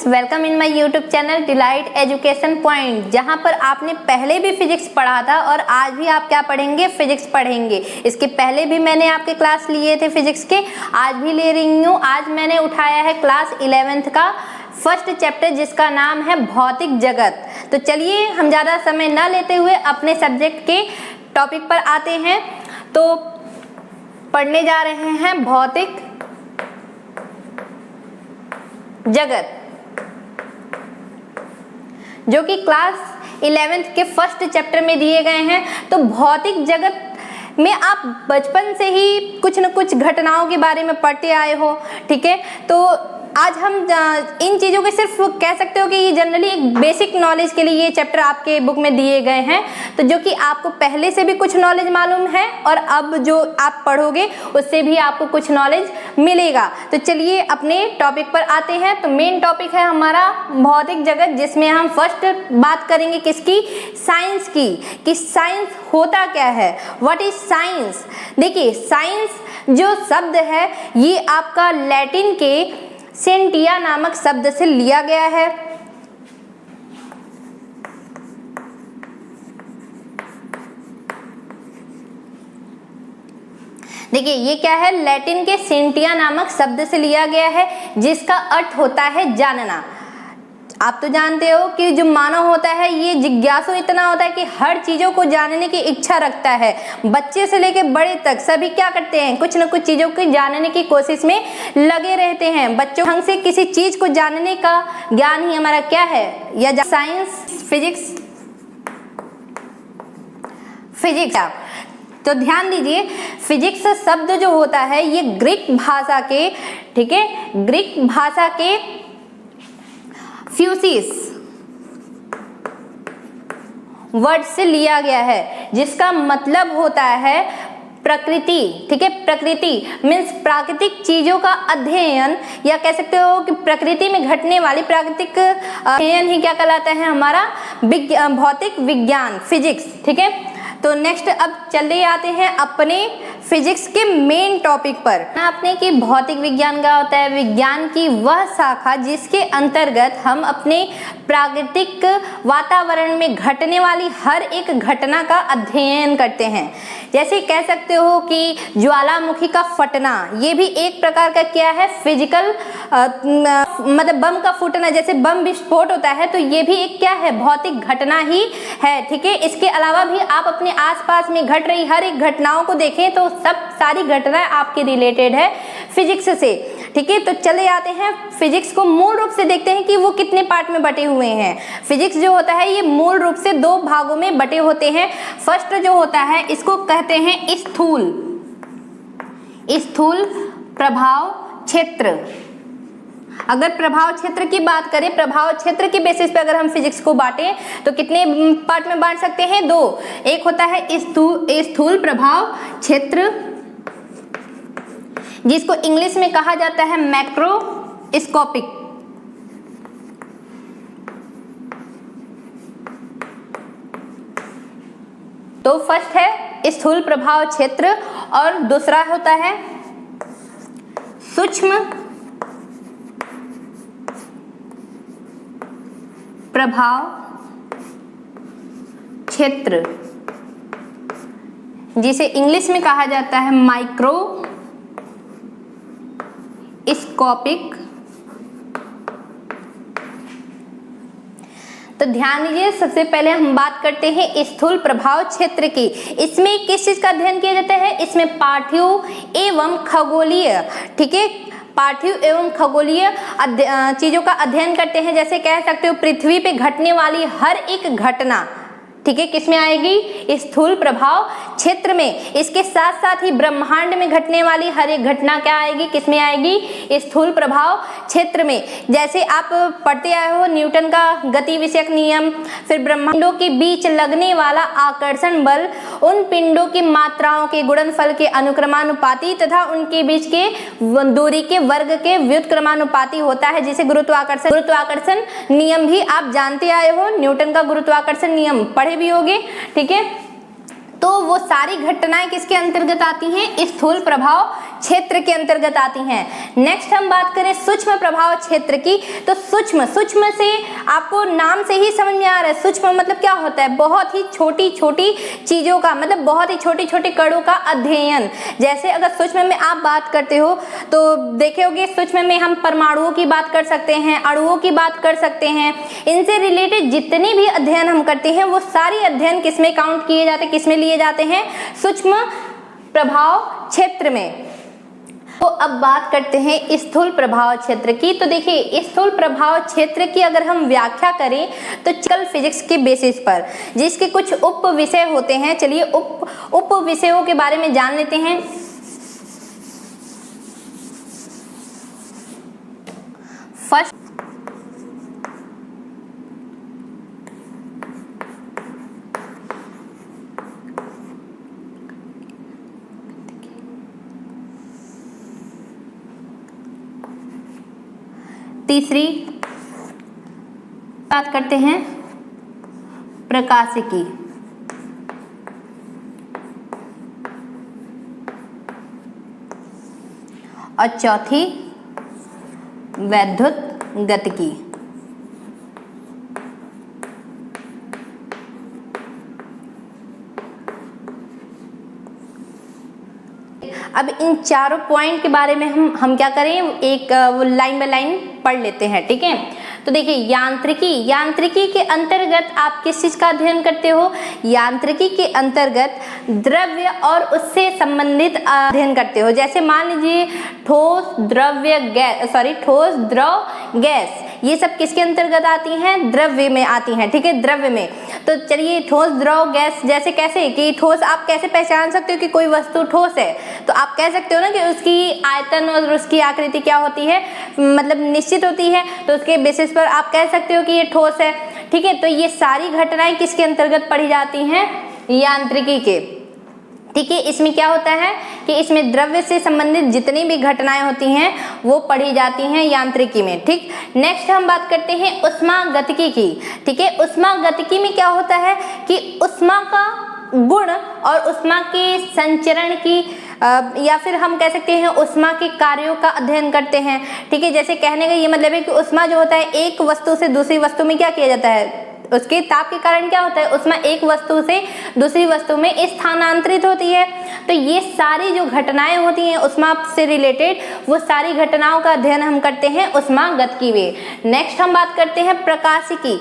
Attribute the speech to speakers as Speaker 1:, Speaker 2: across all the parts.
Speaker 1: Friends, welcome in my YouTube channel delight education point, जहां पर आपने पहले भी फिजिक्स पढ़ा था और आज भी आप क्या पढ़ेंगे, फिजिक्स पढ़ेंगे। इसके पहले भी मैंने आपके क्लास लिए थे फिजिक्स के, आज भी ले रही हूँ। आज मैंने उठाया है क्लास 11th का फर्स्ट चैप्टर जिसका नाम है भौतिक जगत। तो चलिए हम ज़्यादा समय न लेते हुए अपने सब्जेक्ट के टॉपिक पर आते हैं। तो पढ़ने जा रहे हैं भौतिक जगत, जो कि क्लास 11th के फर्स्ट चैप्टर में दिए गए हैं। तो भौतिक जगत में आप बचपन से ही कुछ न कुछ घटनाओं के बारे में पढ़ते आए हो, ठीक है। तो आज हम इन चीज़ों के सिर्फ कह सकते हो कि ये जनरली एक बेसिक नॉलेज के लिए ये चैप्टर आपके बुक में दिए गए हैं, तो जो कि आपको पहले से भी कुछ नॉलेज मालूम है और अब जो आप पढ़ोगे उससे भी आपको कुछ नॉलेज मिलेगा। तो चलिए अपने टॉपिक पर आते हैं। तो मेन टॉपिक है हमारा भौतिक जगत, जिसमें हम फर्स्ट बात करेंगे किसकी, साइंस की, कि साइंस होता क्या है, व्हाट इज साइंस। देखिए, साइंस जो शब्द है ये आपका लैटिन के सेंटिया नामक शब्द से लिया गया है। देखिए ये क्या है, लैटिन के सेंटिया नामक शब्द से लिया गया है, जिसका अर्थ होता है जानना। आप तो जानते हो कि जो मानव होता है ये जिज्ञासु इतना होता है कि हर चीज़ों को जानने की इच्छा रखता है। बच्चे से लेकर बड़े तक सभी क्या करते हैं, कुछ न कुछ चीज़ों को जानने की कोशिश में लगे रहते हैं। बच्चों ढंग से किसी चीज़ को जानने का ज्ञान ही हमारा क्या है, या साइंस, फिजिक्स। तो ध्यान दीजिए, फिजिक्स शब्द जो होता है ये ग्रीक भाषा के, ठीक है, ग्रीक भाषा के फ्यूसिस वर्ड से लिया गया है, जिसका मतलब होता है प्रकृति, ठीक है। प्रकृति मीन्स प्राकृतिक चीजों का अध्ययन, या कह सकते हो कि प्रकृति में घटने वाली प्राकृतिक अध्ययन ही क्या कहलाता है, हमारा भौतिक विज्ञान, फिजिक्स, ठीक है। तो नेक्स्ट अब चले आते हैं अपने फिजिक्स के मेन टॉपिक पर। अपने की भौतिक विज्ञान क्या होता है, विज्ञान की वह शाखा जिसके अंतर्गत हम अपने प्राकृतिक वातावरण में घटने वाली हर एक घटना का अध्ययन करते हैं। जैसे कह सकते हो कि ज्वालामुखी का फटना, ये भी एक प्रकार का क्या है, फिजिकल मतलब बम का फूटना, जैसे बम विस्फोट होता है, तो ये भी एक क्या है, भौतिक घटना ही है, ठीक है। इसके अलावा भी आप अपने आसपास में घट रही हर एक घटनाओं को देखें तो सब सारी घटनाएं आपके रिलेटेड है फिजिक्स से, ठीक है। तो चले आते हैं फिजिक्स को मूल रूप से देखते हैं कि वो कितने पार्ट में बटे हुए हैं। फिजिक्स जो होता है ये मूल रूप से दो भागों में बटे होते हैं। फर्स्ट जो होता है इसको कहते हैं स्थूल प्रभाव क्षेत्र। अगर प्रभाव क्षेत्र की बात करें, प्रभाव क्षेत्र के बेसिस पे अगर हम फिजिक्स को बांटें तो कितने पार्ट में बांट सकते हैं, दो। एक होता है स्थूल प्रभाव क्षेत्र, जिसको इंग्लिश में कहा जाता है मैक्रोस्कोपिक। तो फर्स्ट है स्थूल प्रभाव क्षेत्र और दूसरा होता है सूक्ष्म प्रभाव क्षेत्र, जिसे इंग्लिश में कहा जाता है माइक्रोस्कोपिक। तो ध्यान दीजिए, सबसे पहले हम बात करते हैं स्थूल प्रभाव क्षेत्र की। इसमें किस चीज का अध्ययन किया जाता है, इसमें पार्थिव एवं खगोलीय, ठीक है, पार्थिव एवं खगोलीय चीजों का अध्ययन करते हैं। जैसे कह सकते हो पृथ्वी पे घटने वाली हर एक घटना, ठीक है, किसमें आएगी, स्थूल प्रभाव क्षेत्र में। इसके साथ साथ ही ब्रह्मांड में घटने वाली हर एक घटना क्या आएगी, किसमें आएगी, स्थूल प्रभाव क्षेत्र में। जैसे आप पढ़ते आए हो न्यूटन का गति विषयक नियम, फिर ब्रह्मांडों के बीच लगने वाला आकर्षण बल उन पिंडों की मात्राओं के गुणनफल के अनुक्रमानुपाती तथा उनके बीच के दूरी के वर्ग के व्युत्क्रमानुपाती होता है, जिसे गुरुत्वाकर्षण नियम भी आप जानते आए हो। न्यूटन का गुरुत्वाकर्षण नियम पढ़े भी होगे, ठीक है। तो वो सारी घटनाएं किसके अंतर्गत आती हैं? स्थूल प्रभाव क्षेत्र के अंतर्गत आती हैं। नेक्स्ट हम बात करें सूक्ष्म प्रभाव क्षेत्र की, तो सूक्ष्म से आपको नाम से ही समझ में आ रहा है, सूक्ष्म मतलब क्या होता है? बहुत ही छोटी छोटी चीजों का, मतलब बहुत ही छोटे छोटे कणों का अध्ययन। जैसे अगर सूक्ष्म में आप बात करते हो तो देखे होगे, सूक्ष्म में हम परमाणुओं की बात कर सकते हैं, अणुओं की बात कर सकते हैं। इनसे रिलेटेड जितने भी अध्ययन हम करते हैं वो सारे अध्ययन किसमें काउंट किए जाते हैं, किसमें लिए जाते हैं? सूक्ष्म प्रभाव क्षेत्र में। तो अब बात करते हैं स्थूल प्रभाव क्षेत्र की। तो देखिए, स्थूल प्रभाव क्षेत्र की अगर हम व्याख्या करें तो चल फिजिक्स के बेसिस पर, जिसके कुछ उप विषय होते हैं, चलिए उप विषयों के बारे में जान लेते हैं। फर्स्ट, तीसरी बात करते हैं प्रकाशिकी, और चौथी वैद्युत गतिकी। अब इन चारों पॉइंट के बारे में हम क्या करें, एक लाइन बाय लाइन पढ़ लेते हैं, ठीक है। तो देखिए, यांत्रिकी के अंतर्गत आप किस चीज का अध्ययन करते हो? यांत्रिकी के अंतर्गत द्रव्य और उससे संबंधित अध्ययन करते हो। जैसे मान लीजिए ठोस, द्रव, गैस, ये सब किसके अंतर्गत आती हैं? द्रव्य में आती हैं, ठीक है, द्रव्य में। तो चलिए, ठोस, द्रव, गैस, जैसे कैसे कि ठोस आप कैसे पहचान सकते हो कि कोई वस्तु ठोस है? तो आप कह सकते हो ना कि उसकी आयतन और उसकी आकृति क्या होती है, मतलब निश्चित होती है, तो उसके बेसिस पर आप कह सकते हो कि ये ठोस है, ठीक है। तो ये सारी घटनाएं किसके अंतर्गत पढ़ी जाती हैं? यांत्रिकी के, ठीक है। इसमें क्या होता है कि इसमें द्रव्य से संबंधित जितनी भी घटनाएं होती हैं वो पढ़ी जाती हैं यांत्रिकी में, ठीक। नेक्स्ट हम बात करते हैं ऊष्मागतिकी की, ठीक है। ऊष्मागतिकी में क्या होता है कि ऊष्मा का गुण और ऊष्मा के संचरण की या फिर हम कह सकते हैं ऊष्मा के कार्यों का अध्ययन करते हैं, ठीक है। जैसे कहने का ये मतलब है कि ऊष्मा जो होता है एक वस्तु से दूसरी वस्तु में क्या किया जाता है, उसके ताप के कारण क्या होता है, ऊष्मा एक वस्तु से दूसरी वस्तु में स्थानांतरित होती है। तो ये सारी जो घटनाएं होती हैं ऊष्मा से रिलेटेड, वो सारी घटनाओं का अध्ययन हम करते हैं ऊष्मागतिकी में। नेक्स्ट हम बात करते हैं प्रकाशिकी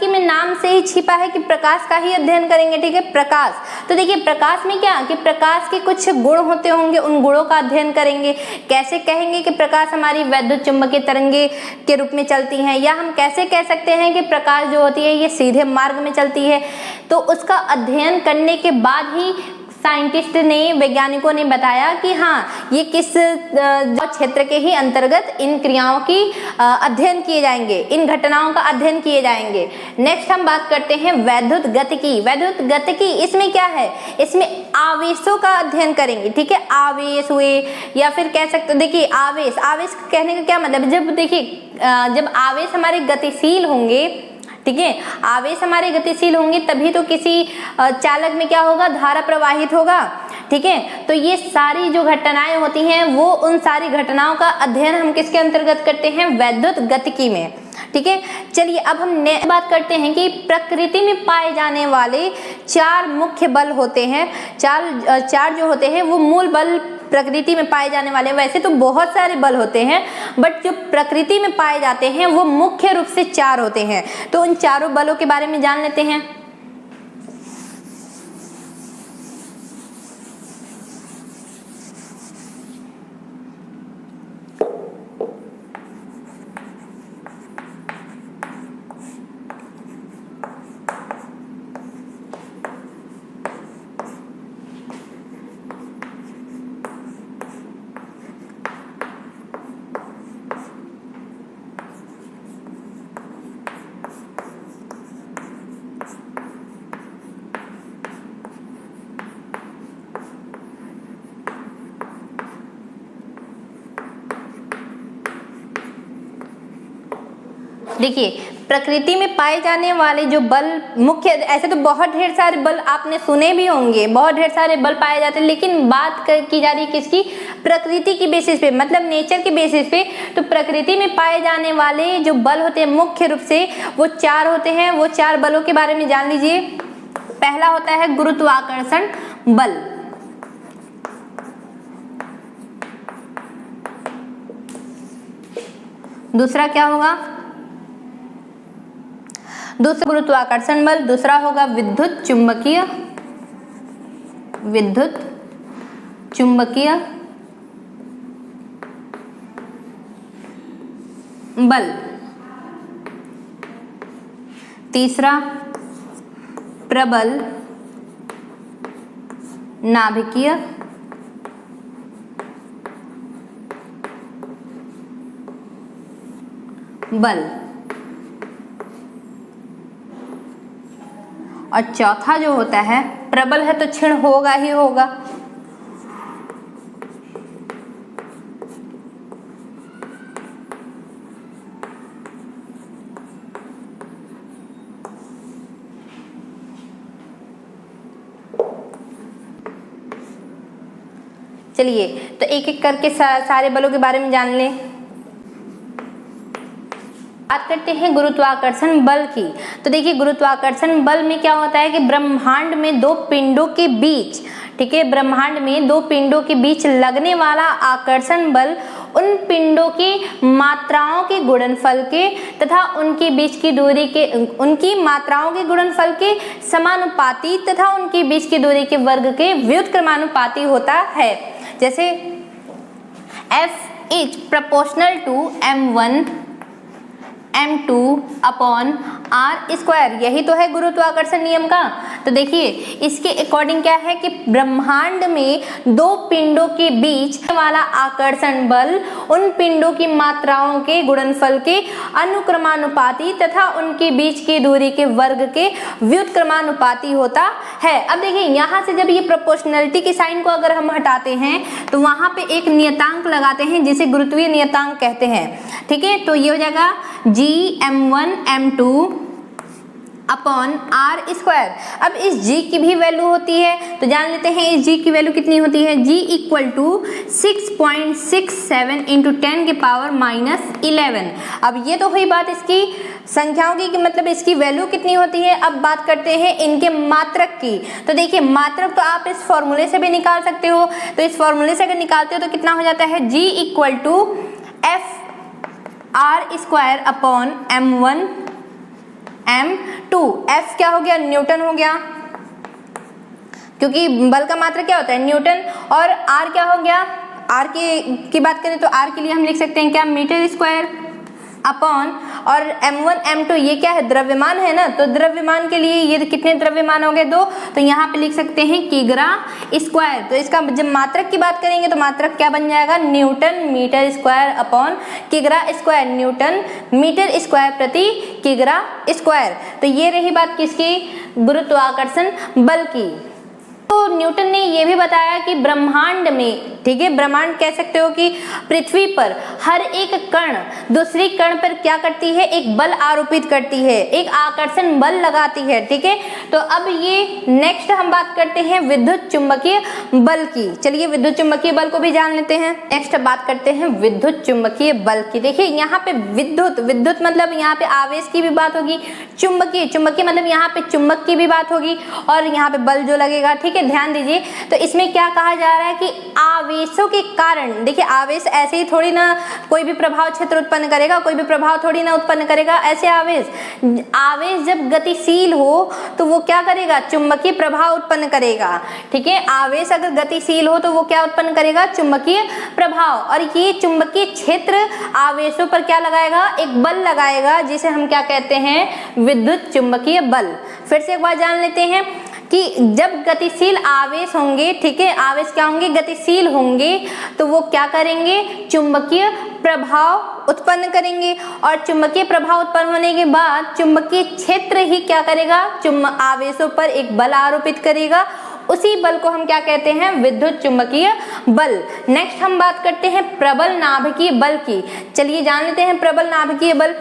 Speaker 1: में नाम से ही छिपा है कि प्रकाश का ही अध्ययन करेंगे, ठीक है। प्रकाश, तो देखिए प्रकाश में क्या कि प्रकाश के कुछ गुण होते होंगे, उन गुणों का अध्ययन करेंगे। कैसे कहेंगे कि प्रकाश हमारी वैद्युत चुंबकीय तरंगे के रूप में चलती हैं, या हम कैसे कह सकते हैं कि प्रकाश जो होती है ये सीधे मार्ग में चलती है। तो उसका अध्ययन करने के बाद ही साइंटिस्ट ने, वैज्ञानिकों ने बताया कि हाँ ये किस क्षेत्र के ही अंतर्गत इन क्रियाओं की अध्ययन किए जाएंगे, इन घटनाओं का अध्ययन किए जाएंगे। नेक्स्ट हम बात करते हैं वैद्युत गतिकी। इसमें क्या है, इसमें आवेशों का अध्ययन करेंगे, ठीक है। आवेश हुए या फिर कह सकते हो, देखिए आवेश कहने का क्या मतलब, जब आवेश हमारे गतिशील होंगे, ठीक है, आवेश हमारे गतिशील होंगे तभी तो किसी चालक में क्या होगा, धारा प्रवाहित होगा, ठीक है। तो ये सारी जो घटनाएं होती हैं वो उन सारी घटनाओं का अध्ययन हम किसके अंतर्गत करते हैं, वैद्युत गतिकी में, ठीक है। चलिए अब हम बात करते हैं कि प्रकृति में पाए जाने वाले 4 मुख्य बल होते हैं। चार जो होते हैं वो मूल बल प्रकृति में पाए जाने वाले, वैसे तो बहुत सारे बल होते हैं बट जो प्रकृति में पाए जाते हैं वो मुख्य रूप से 4 होते हैं। तो उन चारों बलों के बारे में जान लेते हैं। देखिए प्रकृति में पाए जाने वाले जो बल मुख्य, ऐसे तो बहुत ढेर सारे बल आपने सुने भी होंगे, बहुत ढेर सारे बल पाए जाते हैं, लेकिन बात की जा रही है किसकी, प्रकृति की बेसिस पे, मतलब नेचर के बेसिस पे। तो प्रकृति में पाए जाने वाले जो बल होते हैं मुख्य रूप से वो 4 होते हैं। वो 4 बलों के बारे में जान लीजिए। पहला होता है गुरुत्वाकर्षण बल, दूसरा क्या होगा, दूसरा गुरुत्वाकर्षण बल, दूसरा होगा विद्युत चुंबकीय बल, तीसरा प्रबल नाभिकीय बल, और चौथा जो होता है, प्रबल है तो क्षीण होगा ही होगा, चलिए तो एक एक करके सारे बलों के बारे में जान लें। बात करते हैं गुरुत्वाकर्षण बल की। तो देखिए गुरुत्वाकर्षण बल में क्या होता है कि ब्रह्मांड में 2 पिंडों के बीच, ठीक है, ब्रह्मांड में 2 पिंडों के बीच लगने वाला आकर्षण बल उन पिंडों की मात्राओं के गुणनफल के तथा उनके बीच की दूरी के, उनकी मात्राओं के गुणनफल के समानुपाती तथा उनके बीच की दूरी के वर्ग के व्युत्क्रमानुपाती होता है। जैसे F is proportional to m1 m2 upon r square, यही तो है गुरुत्वाकर्षण नियम का। तो देखिए इसके अकॉर्डिंग क्या है कि ब्रह्मांड में 2 पिंडों के बीच वाला आकर्षण बल उन पिंडों की मात्राओं के गुणनफल के अनुक्रमानुपाती तथा उनके बीच की दूरी के वर्ग के व्युत्क्रमानुपाती होता है। अब देखिए यहाँ से जब ये प्रोपोर्शनलिटी के साइन को अगर हम हटाते हैं तो वहां पे एक नियतांक लगाते हैं जिसे गुरुत्वीय नियतांक कहते हैं, ठीक है। तो ये हो जाएगा m1 m2 upon r square. अब इस g की भी वैल्यू होती है, तो जान लेते हैं इस g की वैल्यू कितनी होती है। g इक्वल टू 6.67 इंटू 10 के पावर -11। अब ये तो हुई बात इसकी संख्याओं की, कि मतलब इसकी वैल्यू कितनी होती है। अब बात करते हैं इनके मात्रक की। तो देखिए मात्रक तो आप इस फॉर्मूले से भी निकाल सकते हो। तो इस फॉर्मूले से अगर निकालते हो तो कितना हो जाता है, g equal to f r square upon m1 m2। f क्या हो गया, न्यूटन हो गया, क्योंकि बल का मात्रक क्या होता है, न्यूटन। और r क्या हो गया, r की बात करें तो r के लिए हम लिख सकते हैं क्या, मीटर स्क्वायर अपॉन, और m1 m2 ये क्या है, द्रव्यमान है ना। तो द्रव्यमान के लिए ये कितने द्रव्यमान हो गए, 2। तो यहाँ पे लिख सकते हैं किग्रा स्क्वायर। तो इसका जब मात्रक की बात करेंगे तो मात्रक क्या बन जाएगा, न्यूटन मीटर स्क्वायर अपॉन किग्रा स्क्वायर, न्यूटन मीटर स्क्वायर प्रति किग्रा स्क्वायर। तो ये रही बात किसकी, गुरुत्वाकर्षण बल की। तो न्यूटन ने यह भी बताया कि ब्रह्मांड में, ठीक है, ब्रह्मांड कह सकते हो कि पृथ्वी पर हर एक कण दूसरी कण पर क्या करती है, एक बल आरोपित करती है, एक आकर्षण बल लगाती है, ठीक है। तो अब ये नेक्स्ट हम बात करते हैं विद्युत चुंबकीय बल की। चलिए विद्युत चुंबकीय बल को भी जान लेते हैं। नेक्स्ट बात करते हैं विद्युत चुंबकीय बल की। देखिए यहाँ पे विद्युत मतलब यहाँ पे आवेश की भी बात होगी, चुंबकीय मतलब यहाँ पे चुंबक की भी बात होगी, और यहाँ पे बल जो लगेगा, ठीक है, ध्यान दीजिए। तो इसमें क्या कहा जा रहा है कि आवेशों के कारण, देखिए आवेश ऐसे ही थोड़ी ना कोई भी प्रभाव क्षेत्र उत्पन्न करेगा, कोई भी प्रभाव थोड़ी ना उत्पन्न करेगा। ऐसे आवेश जब गतिशील हो तो वो क्या करेगा, चुंबकीय प्रभाव उत्पन्न करेगा, ठीक है। आवेश अगर गतिशील हो तो वो क्या उत्पन्न करेगा, चुंबकीय प्रभाव। और ये चुंबकीय क्षेत्र आवेशों पर क्या लगाएगा, एक बल लगाएगा, जिसे हम क्या कहते हैं, विद्युत चुंबकीय बल। फिर से एक बार जान लेते हैं कि जब गतिशील आवेश होंगे, ठीक है, आवेश क्या होंगे, गतिशील होंगे, तो वो क्या करेंगे, चुंबकीय प्रभाव उत्पन्न करेंगे। और चुंबकीय प्रभाव उत्पन्न होने के बाद चुंबकीय क्षेत्र ही क्या करेगा, आवेशों पर एक बल आरोपित करेगा। उसी बल को हम क्या कहते हैं, विद्युत चुंबकीय बल। नेक्स्ट हम बात करते हैं प्रबल नाभिकीय बल की। चलिए जान लेते हैं प्रबल नाभिकीय बल।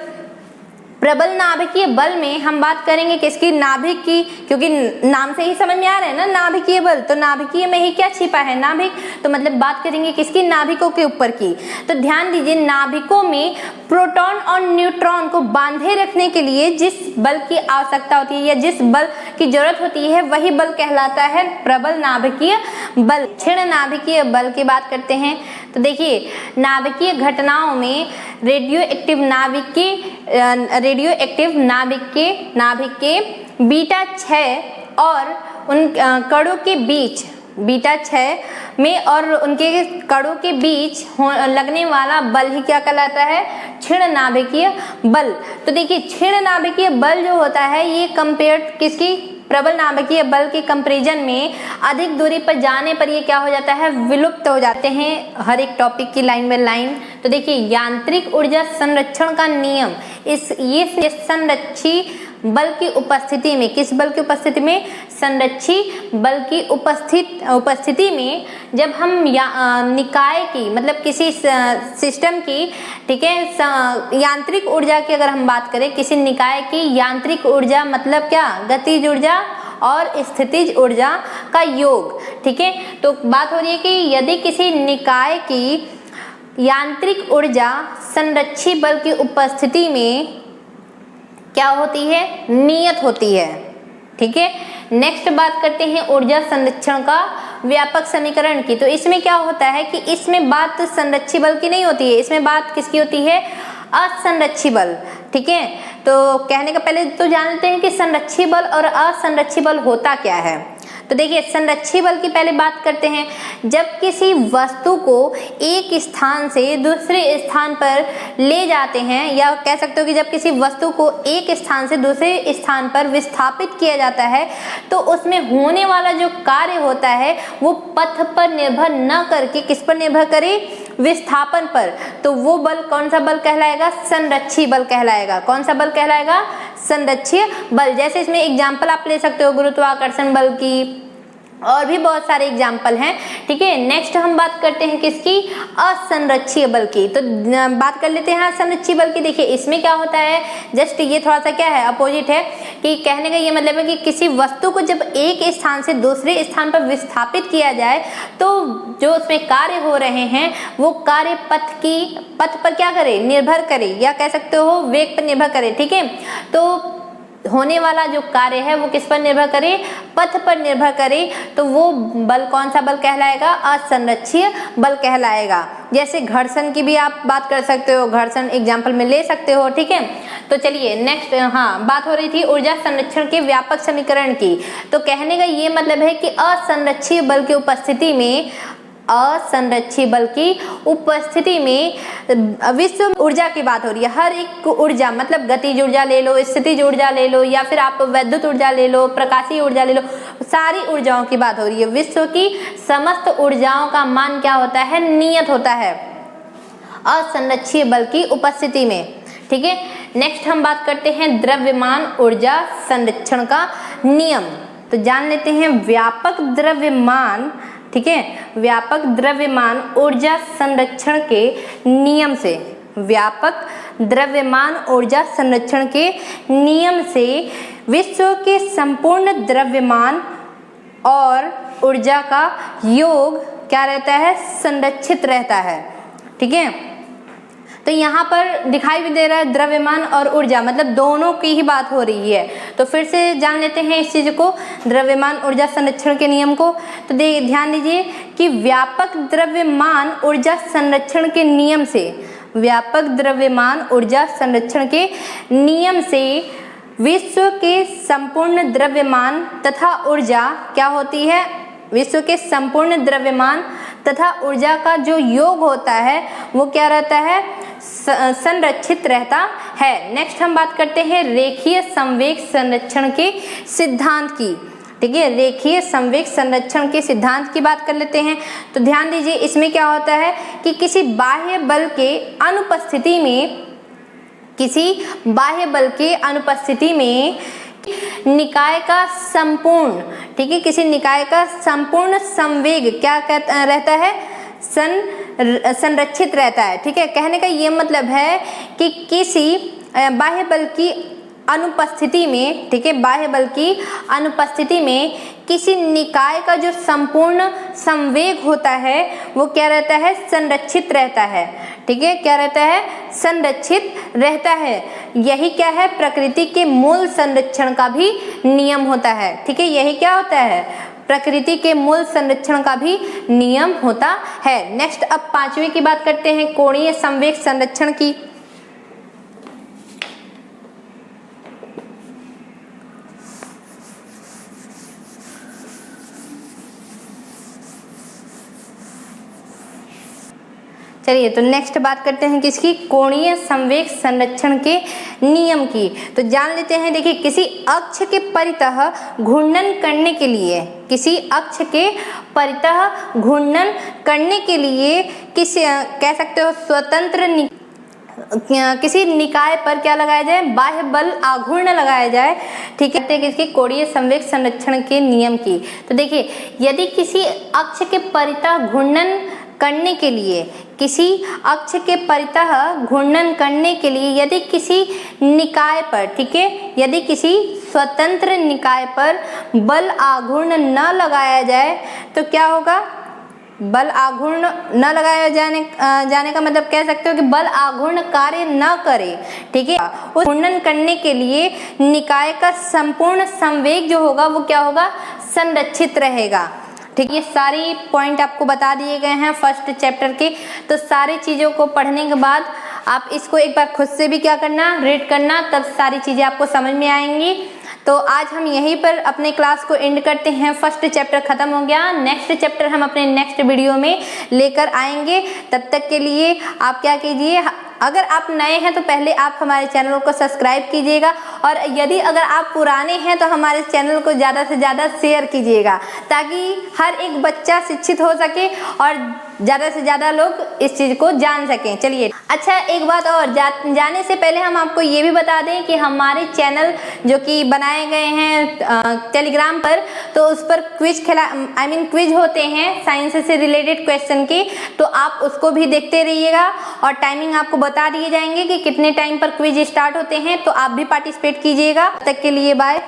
Speaker 1: प्रबल नाभिकीय बल में हम बात करेंगे किसकी, नाभिक की, क्योंकि नाम से ही समझ में आ रहा है ना नाभिकीय बल, तो नाभिकीय में ही क्या छिपा है, नाभिक, तो मतलब बात करेंगे किसकी, नाभिकों के ऊपर की। तो ध्यान दीजिए नाभिकों में प्रोटॉन और न्यूट्रॉन को बांधे रखने के लिए जिस बल की आवश्यकता होती है या जिस बल की जरूरत होती है वही बल कहलाता है प्रबल नाभिकीय बल। क्षीण नाभिकीय बल की बात करते हैं तो देखिए नाभिकीय घटनाओं में रेडियो एक्टिव नाभिक के बीटा 6 और उन कणों के बीच, बीटा 6 में और उनके कणों के बीच लगने वाला बल ही क्या कहलाता है, क्षीण नाभिकीय बल। तो देखिए क्षीण नाभिकीय बल जो होता है ये कंपेयर किसकी, प्रबल नाभिकीय बल के कंपैरिजन में अधिक दूरी पर जाने पर ये क्या हो जाता है, विलुप्त हो जाते हैं हर एक टॉपिक की लाइन बाय लाइन। तो देखिए यांत्रिक ऊर्जा संरक्षण का नियम, ये संरक्षी बल की उपस्थिति में, किस बल की उपस्थिति में, संरक्षी बल की उपस्थिति में जब हम निकाय की मतलब किसी सिस्टम की, ठीक है, यांत्रिक ऊर्जा की अगर हम बात करें, किसी निकाय की यांत्रिक ऊर्जा मतलब क्या, गतिज ऊर्जा और स्थितिज ऊर्जा का योग, ठीक है। तो बात हो रही है कि यदि किसी निकाय की यांत्रिक ऊर्जा संरक्षी बल की उपस्थिति में क्या होती है, नियत होती है, ठीक है। नेक्स्ट बात करते हैं ऊर्जा संरक्षण का व्यापक समीकरण की। तो इसमें क्या होता है कि इसमें बात संरक्षी बल की नहीं होती है, इसमें बात किसकी होती है, असंरक्षी बल, ठीक है। तो कहने का पहले तो जानते हैं कि संरक्षी बल और असंरक्षी बल होता क्या है। तो देखिए संरक्षी बल की पहले बात करते हैं, जब किसी वस्तु को एक स्थान से दूसरे स्थान पर ले जाते हैं, या कह सकते हो कि जब किसी वस्तु को एक स्थान से दूसरे स्थान पर विस्थापित किया जाता है तो उसमें होने वाला जो कार्य होता है वो पथ पर निर्भर न करके किस पर निर्भर करे, विस्थापन पर। तो वो बल कौन सा बल कहलाएगा, संरक्षी बल कहलाएगा। कौन सा बल कहलाएगा, संरक्षीय बल। जैसे इसमें एग्जाम्पल आप ले सकते हो गुरुत्वाकर्षण बल की, और भी बहुत सारे एग्जाम्पल हैं, ठीक है। नेक्स्ट हम बात करते हैं किसकी, असंरक्षीय बल की। तो बात कर लेते हैं असंरक्षीय बल की। देखिए इसमें क्या होता है, जस्ट ये थोड़ा सा क्या है, अपोजिट है, कि कहने का ये मतलब है कि किसी वस्तु को जब एक स्थान से दूसरे स्थान पर विस्थापित किया जाए तो जो उसमें कार्य हो रहे हैं वो कार्य पथ पर क्या करे, निर्भर करे, या कह सकते हो वेग पर निर्भर करे, ठीक है। तो होने वाला जो कार्य है वो किस पर निर्भर करे, पथ पर निर्भर करे, तो वो बल कौन सा बल कहलाएगा, असंरक्षीय बल कहलाएगा। जैसे घर्षण की भी आप बात कर सकते हो, घर्षण एग्जाम्पल में ले सकते हो, ठीक है। तो चलिए नेक्स्ट, हाँ बात हो रही थी ऊर्जा संरक्षण के व्यापक समीकरण की। तो कहने का ये मतलब है कि असंरक्षीय बल की उपस्थिति में, असंरक्षी बल की उपस्थिति में विश्व ऊर्जा की बात हो रही है। हर एक ऊर्जा मतलब गतिज ऊर्जा ले लो, स्थितिज ऊर्जा ले लो, या फिर आप वैद्युत ऊर्जा ले लो, प्रकाशीय ऊर्जा ले लो, सारी ऊर्जाओं की बात हो रही है। विश्व की समस्त ऊर्जाओं का मान क्या होता है, नियत होता है असंरक्षीय बल की उपस्थिति में, ठीक है। नेक्स्ट हम बात करते हैं द्रव्यमान ऊर्जा संरक्षण का नियम। तो जान लेते हैं व्यापक द्रव्यमान, ठीक है, व्यापक द्रव्यमान ऊर्जा संरक्षण के नियम से, व्यापक द्रव्यमान ऊर्जा संरक्षण के नियम से विश्व के संपूर्ण द्रव्यमान और ऊर्जा का योग क्या रहता है, संरक्षित रहता है, ठीक है। तो यहाँ पर दिखाई भी दे रहा है द्रव्यमान और ऊर्जा, मतलब दोनों की ही बात हो रही है। तो फिर से जान लेते हैं इस चीज को, द्रव्यमान ऊर्जा संरक्षण के नियम को। तो ध्यान दीजिए कि व्यापक द्रव्यमान ऊर्जा संरक्षण के नियम से, व्यापक द्रव्यमान ऊर्जा संरक्षण के नियम से विश्व के संपूर्ण द्रव्यमान तथा ऊर्जा क्या होती है, विश्व के संपूर्ण द्रव्यमान तथा ऊर्जा का जो योग होता है वो क्या रहता है, संरक्षित रहता है। नेक्स्ट हम बात करते हैं रेखीय संवेग संरक्षण के सिद्धांत की, ठीक है। रेखीय संवेग संरक्षण के सिद्धांत की बात कर लेते हैं। तो ध्यान दीजिए इसमें क्या होता है कि किसी बाह्य बल के अनुपस्थिति में, किसी बाह्य बल के अनुपस्थिति में निकाय का संपूर्ण, ठीक है, किसी निकाय का संपूर्ण संवेग क्या रहता है, संरक्षित रहता है, ठीक है। कहने का ये मतलब है कि किसी बाह्य बल की अनुपस्थिति में, ठीक है, बाह्य बल की अनुपस्थिति में किसी निकाय का जो संपूर्ण संवेग होता है वो क्या रहता है, संरक्षित रहता है, ठीक है, क्या रहता है, संरक्षित रहता है। यही क्या है, प्रकृति के मूल संरक्षण का भी नियम होता है, ठीक है, यही क्या होता है, प्रकृति के मूल संरक्षण का भी नियम होता है। नेक्स्ट अब पांचवें की बात करते हैं, कोणीय संवेग संरक्षण की। चलिए तो नेक्स्ट बात करते हैं किसकी, कोणीय संवेग संरक्षण के नियम की। तो जान लेते हैं, देखिए किसी अक्ष के परितः घूर्णन करने के लिए, किसी अक्ष के परितः घूर्णन करने के लिए किसी कह सकते हो स्वतंत्र किसी निकाय पर क्या लगाया जाए, बाह्य बल आघूर्ण लगाया जाए, ठीक है, किसकी, कोणीय संवेग संरक्षण के नियम की। तो देखिए यदि किसी अक्ष के परितः घूर्णन करने के लिए, किसी अक्ष के परितः घूर्णन करने के लिए यदि किसी निकाय पर, ठीक है, यदि किसी स्वतंत्र निकाय पर बल आघूर्ण न लगाया जाए तो क्या होगा, बल आघूर्ण न लगाया जाने का मतलब कह सकते हो कि बल आघूर्ण कार्य न करे, ठीक है, उस घूर्णन करने के लिए निकाय का संपूर्ण संवेग जो होगा वो क्या होगा, संरक्षित रहेगा, ठीक है। ये सारी पॉइंट आपको बता दिए गए हैं फर्स्ट चैप्टर के। तो सारी चीज़ों को पढ़ने के बाद आप इसको एक बार खुद से भी क्या करना, रीड करना, तब सारी चीज़ें आपको समझ में आएंगी। तो आज हम यहीं पर अपने क्लास को एंड करते हैं, फर्स्ट चैप्टर खत्म हो गया। नेक्स्ट चैप्टर हम अपने नेक्स्ट वीडियो में लेकर आएंगे। तब तक के लिए आप क्या कीजिए, अगर आप नए हैं तो पहले आप हमारे चैनल को सब्सक्राइब कीजिएगा, और यदि अगर आप पुराने हैं तो हमारे चैनल को ज़्यादा से ज़्यादा शेयर कीजिएगा, ताकि हर एक बच्चा शिक्षित हो सके और ज़्यादा से ज़्यादा लोग इस चीज़ को जान सकें। चलिए, अच्छा एक बात और, जाने से पहले हम आपको ये भी बता दें कि हमारे चैनल जो कि बनाए गए हैं टेलीग्राम पर, तो उस पर क्विज होते हैं साइंस से रिलेटेड क्वेश्चन के, तो आप उसको भी देखते रहिएगा और टाइमिंग आपको बता दिए जाएंगे कि कितने टाइम पर क्विज स्टार्ट होते हैं, तो आप भी पार्टिसिपेट कीजिएगा। तब तक के लिए बाय।